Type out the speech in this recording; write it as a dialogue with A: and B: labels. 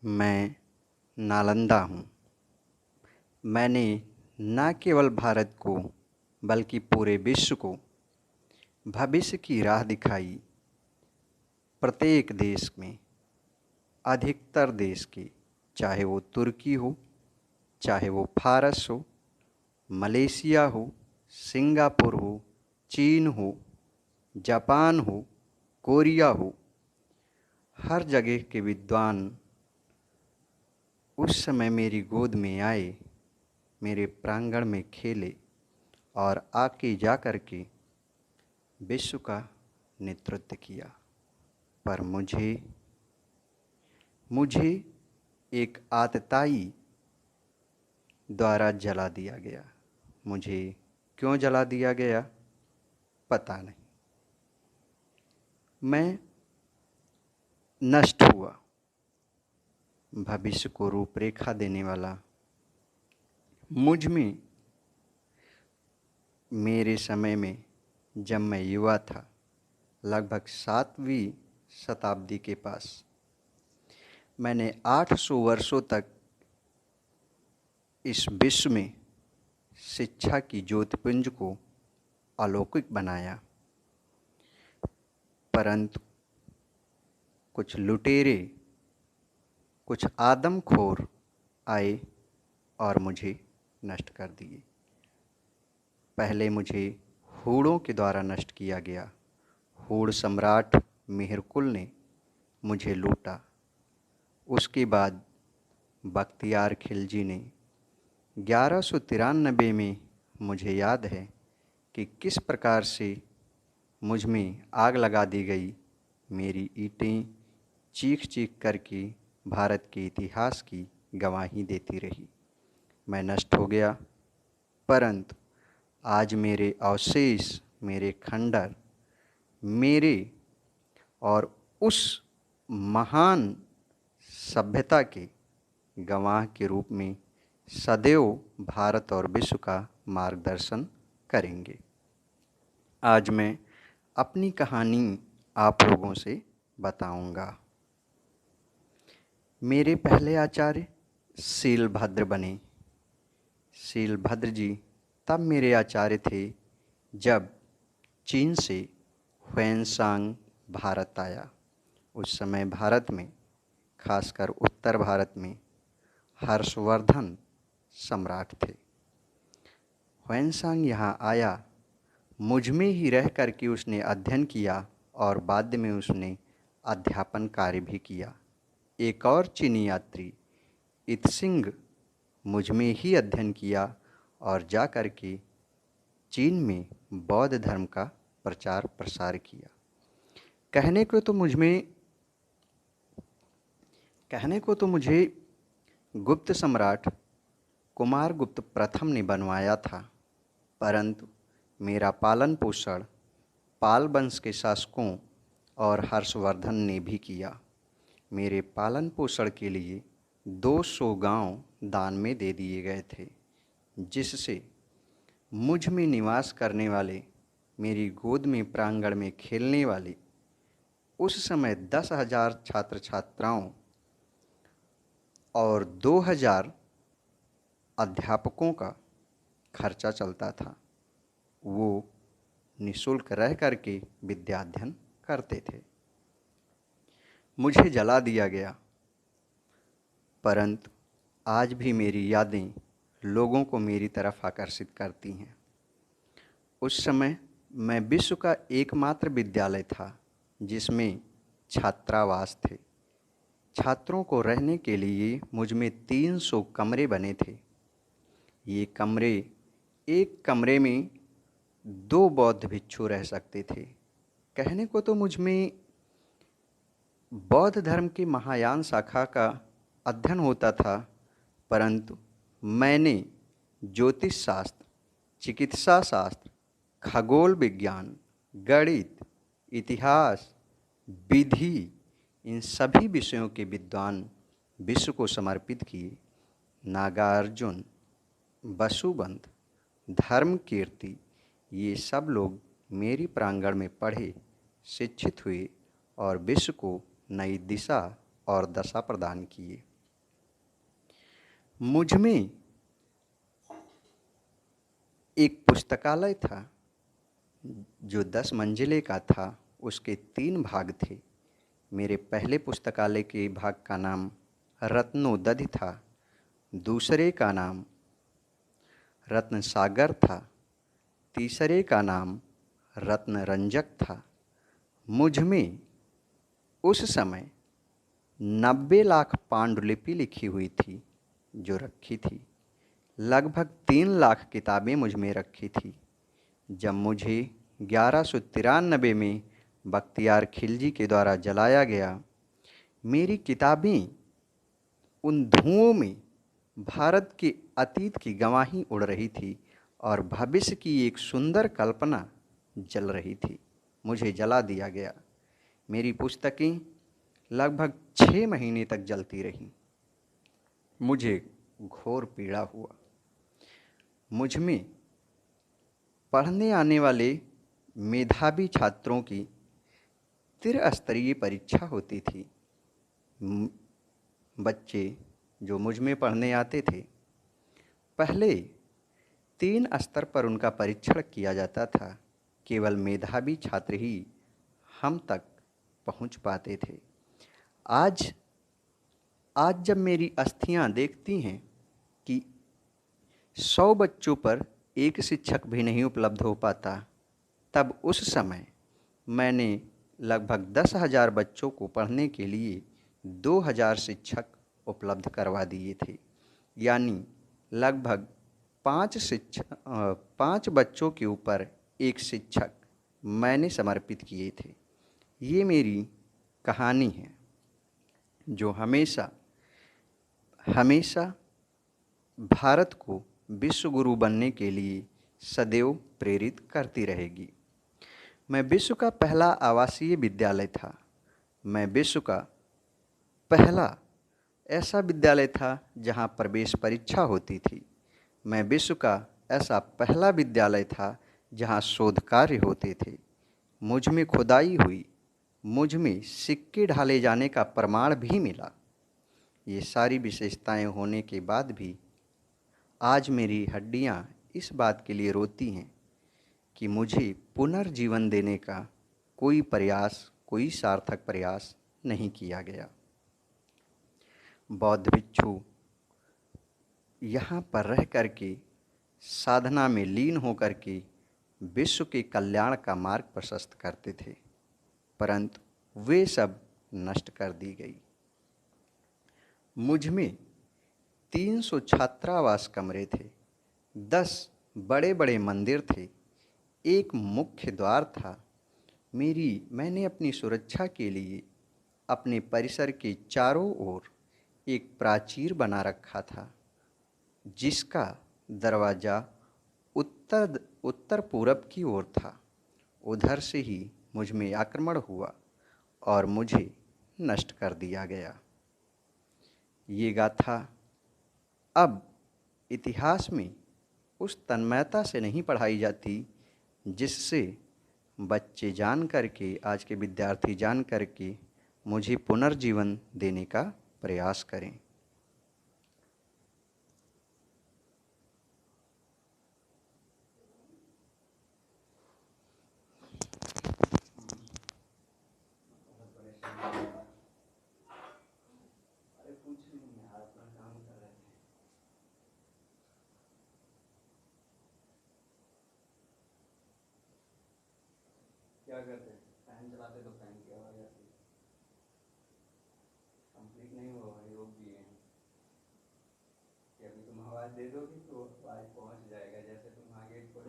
A: मैं नालंदा हूँ। मैंने न केवल भारत को बल्कि पूरे विश्व को भविष्य की राह दिखाई। प्रत्येक देश में, अधिकतर देश के, चाहे वो तुर्की हो, चाहे वो फारस हो, मलेशिया हो, सिंगापुर हो, चीन हो, जापान हो, कोरिया हो, हर जगह के विद्वान उस समय मेरी गोद में आए, मेरे प्रांगण में खेले और आके जा कर के विश्व का नेतृत्व किया। पर मुझे एक आतताई द्वारा जला दिया गया। मुझे क्यों जला दिया गया पता नहीं। मैं नष्ट हुआ। भविष्य को रूपरेखा देने वाला मुझ में, मेरे समय में जब मैं युवा था, लगभग 7वीं शताब्दी के पास, मैंने 800 वर्षों तक इस विश्व में शिक्षा की ज्योतिपुंज को अलौकिक बनाया। परंतु कुछ लुटेरे, कुछ आदमखोर आए और मुझे नष्ट कर दिए। पहले मुझे हूणों के द्वारा नष्ट किया गया। हूण सम्राट मेहरकुल ने मुझे लूटा। उसके बाद बख्तियार खिलजी ने 1193 में, मुझे याद है कि किस प्रकार से मुझ में आग लगा दी गई। मेरी ईंटें चीख चीख करके भारत के इतिहास की गवाही देती रही। मैं नष्ट हो गया, परंतु आज मेरे अवशेष, मेरे खंडर, मेरे और उस महान सभ्यता के गवाह के रूप में सदैव भारत और विश्व का मार्गदर्शन करेंगे। आज मैं अपनी कहानी आप लोगों से बताऊंगा। मेरे पहले आचार्य शीलभद्र बने। शीलभद्र जी तब मेरे आचार्य थे जब चीन से ह्वेनसांग भारत आया। उस समय भारत में, खासकर उत्तर भारत में, हर्षवर्धन सम्राट थे। ह्वेनसांग यहाँ आया, मुझ में ही रह कर के उसने अध्ययन किया और बाद में उसने अध्यापन कार्य भी किया। एक और चीनी यात्री इत्सिंग मुझ में ही अध्ययन किया और जा कर के चीन में बौद्ध धर्म का प्रचार प्रसार किया। कहने को तो मुझे गुप्त सम्राट कुमारगुप्त प्रथम ने बनवाया था, परंतु मेरा पालन पोषण पाल वंश के शासकों और हर्षवर्धन ने भी किया। मेरे पालन पोषण के लिए 200 गांव दान में दे दिए गए थे, जिससे मुझ में निवास करने वाले, मेरी गोद में प्रांगण में खेलने वाले उस समय 10,000 छात्र छात्राओं और 2,000 अध्यापकों का खर्चा चलता था। वो निःशुल्क रह करके विद्या अध्ययन करते थे। मुझे जला दिया गया, परंतु आज भी मेरी यादें लोगों को मेरी तरफ आकर्षित करती हैं। उस समय मैं विश्व का एकमात्र विद्यालय था जिसमें छात्रावास थे। छात्रों को रहने के लिए मुझ में 300 कमरे बने थे। ये कमरे, एक कमरे में 2 बौद्ध भिक्षु रह सकते थे। कहने को तो मुझ में बौद्ध धर्म की महायान शाखा का अध्ययन होता था, परंतु मैंने ज्योतिष शास्त्र, चिकित्सा शास्त्र, खगोल विज्ञान, गणित, इतिहास, विधि, इन सभी विषयों के विद्वान विश्व को समर्पित किए। नागार्जुन, वसुबंध, धर्मकीर्ति, ये सब लोग मेरी प्रांगण में पढ़े, शिक्षित हुए और विश्व को नई दिशा और दशा प्रदान किए। मुझ में एक पुस्तकालय था जो 10 मंजिले का था। उसके 3 भाग थे। मेरे पहले पुस्तकालय के भाग का नाम रत्नोदधि था, दूसरे का नाम रत्न सागर था, तीसरे का नाम रत्न रंजक था। मुझ में उस समय 90 लाख पांडुलिपि लिखी हुई थी जो रखी थी। लगभग 3 लाख किताबें मुझ में रखी थी। जब मुझे 1193 में बख्तियार खिलजी के द्वारा जलाया गया, मेरी किताबें उन धुओं में भारत के अतीत की गवाही उड़ रही थी और भविष्य की एक सुंदर कल्पना जल रही थी। मुझे जला दिया गया। मेरी पुस्तकें लगभग 6 महीने तक जलती रहीं। मुझे घोर पीड़ा हुआ। मुझ में पढ़ने आने वाले मेधावी छात्रों की त्रिस्तरीय परीक्षा होती थी। बच्चे जो मुझ में पढ़ने आते थे, पहले 3 स्तर पर उनका परीक्षण किया जाता था। केवल मेधावी छात्र ही हम तक पहुंच पाते थे। आज जब मेरी अस्थियां देखती हैं कि 100 बच्चों पर एक शिक्षक भी नहीं उपलब्ध हो पाता, तब उस समय मैंने लगभग 10,000 बच्चों को पढ़ने के लिए 2,000 शिक्षक उपलब्ध करवा दिए थे। यानी लगभग 5 बच्चों के ऊपर एक शिक्षक मैंने समर्पित किए थे। ये मेरी कहानी है जो हमेशा भारत को विश्व गुरु बनने के लिए सदैव प्रेरित करती रहेगी। मैं विश्व का पहला आवासीय विद्यालय था। मैं विश्व का पहला ऐसा विद्यालय था जहां प्रवेश परीक्षा होती थी। मैं विश्व का ऐसा पहला विद्यालय था जहां शोध कार्य होते थे। मुझ में खुदाई हुई, मुझ में सिक्के ढाले जाने का प्रमाण भी मिला। ये सारी विशेषताएं होने के बाद भी आज मेरी हड्डियां इस बात के लिए रोती हैं कि मुझे पुनर्जीवन देने का कोई सार्थक प्रयास नहीं किया गया। बौद्ध भिक्षु यहाँ पर रह करके साधना में लीन होकर के विश्व के कल्याण का मार्ग प्रशस्त करते थे, परंतु वे सब नष्ट कर दी गई। मुझ में 300 छात्रावास कमरे थे, 10 बड़े बड़े मंदिर थे, एक मुख्य द्वार था। मैंने अपनी सुरक्षा के लिए अपने परिसर के चारों ओर एक प्राचीर बना रखा था, जिसका दरवाज़ा उत्तर पूरब की ओर था। उधर से ही मुझ में आक्रमण हुआ और मुझे नष्ट कर दिया गया। ये गाथा अब इतिहास में उस तन्मयता से नहीं पढ़ाई जाती जिससे बच्चे जान करके, आज के विद्यार्थी जान करके मुझे पुनर्जीवन देने का प्रयास करें। क्या करते हैं? फैन चलाते तो फैन की आवाज़ आती है। कंप्लीट नहीं हुआ भाई, रोक दिए हैं कि अभी तुम आवाज़ दे दोगे तो आवाज़ पहुंच जाएगा। जैसे तुम